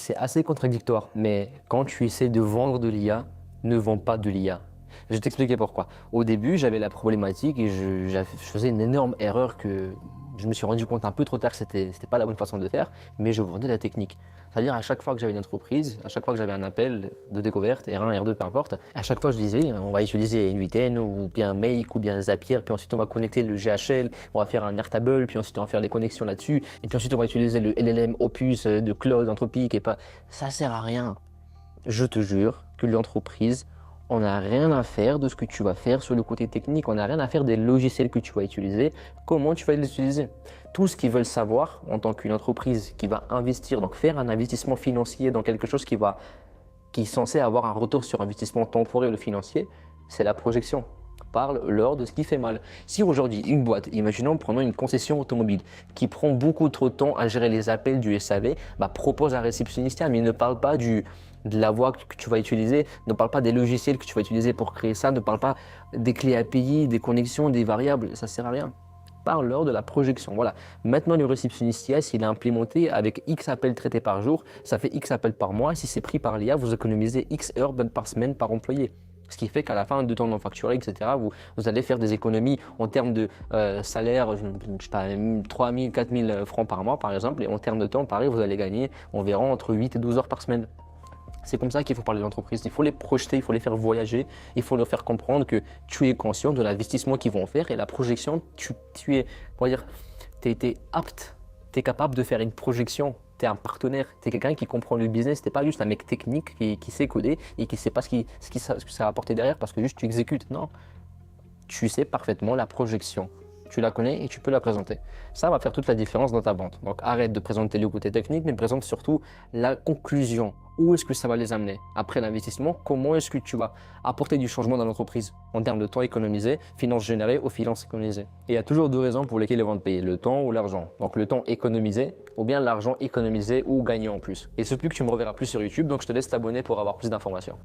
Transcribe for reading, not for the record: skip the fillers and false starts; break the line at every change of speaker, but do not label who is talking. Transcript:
c'est assez contradictoire, mais quand tu essaies de vendre de l'IA, ne vends pas de l'IA. Je vais t'expliquer pourquoi. Au début, j'avais la problématique et je faisais une énorme erreur que je me suis rendu compte un peu trop tard que c'était pas la bonne façon de faire, mais je vendais la technique. C'est-à-dire à chaque fois que j'avais une entreprise, à chaque fois que j'avais un appel de découverte, R1, R2, peu importe, à chaque fois je disais on va utiliser une 8N ou bien Make ou bien Zapier, puis ensuite on va connecter le GHL, on va faire un Airtable, puis ensuite on va faire des connexions là-dessus, et puis ensuite on va utiliser le LLM Opus de Claude Anthropique et pas. Ça sert à rien. Je te jure que l'entreprise, on n'a rien à faire de ce que tu vas faire sur le côté technique, on n'a rien à faire des logiciels que tu vas utiliser, comment tu vas les utiliser. Tout ce qu'ils veulent savoir en tant qu'une entreprise qui va investir, donc faire un investissement financier dans quelque chose qui est censé avoir un retour sur investissement temporel ou financier, c'est la projection. Parle-leur de ce qui fait mal. Si aujourd'hui, une boîte, imaginons prenons une concession automobile qui prend beaucoup trop de temps à gérer les appels du SAV, propose un réceptionniste, mais ne parle pas de la voix que tu vas utiliser, ne parle pas des logiciels que tu vas utiliser pour créer ça, ne parle pas des clés API, des connexions, des variables, ça ne sert à rien. Parle-leur de la projection. Voilà. Maintenant, le réceptionniste IA, s'il est implémenté avec X appels traités par jour, ça fait X appels par mois. Si c'est pris par l'IA, vous économisez X heures par semaine par employé. Ce qui fait qu'à la fin de temps non facturé, etc., vous allez faire des économies en termes de salaire, je sais pas, 3 000, 4 000 francs par mois, par exemple. Et en termes de temps, pareil, vous allez gagner environ entre 8 et 12 heures par semaine. C'est comme ça qu'il faut parler d'entreprise. Il faut les projeter, il faut les faire voyager, il faut leur faire comprendre que tu es conscient de l'investissement qu'ils vont faire et la projection, tu es, on va dire, t'es apte, tu es capable de faire une projection. Tu es un partenaire, tu es quelqu'un qui comprend le business, tu n'es pas juste un mec technique qui sait coder et qui ne sait pas ce que ça va apporter derrière parce que juste tu exécutes. Non, tu sais parfaitement la projection. Tu la connais et tu peux la présenter. Ça va faire toute la différence dans ta vente. Donc arrête de présenter le côté technique, mais présente surtout la conclusion. Où est-ce que ça va les amener? Après l'investissement, comment est-ce que tu vas apporter du changement dans l'entreprise en termes de temps économisé, finances générées ou finances économisées? Et il y a toujours deux raisons pour lesquelles les ventes payent, le temps ou l'argent. Donc le temps économisé ou bien l'argent économisé ou gagné en plus. Et ce plus que tu me reverras plus sur YouTube, donc je te laisse t'abonner pour avoir plus d'informations.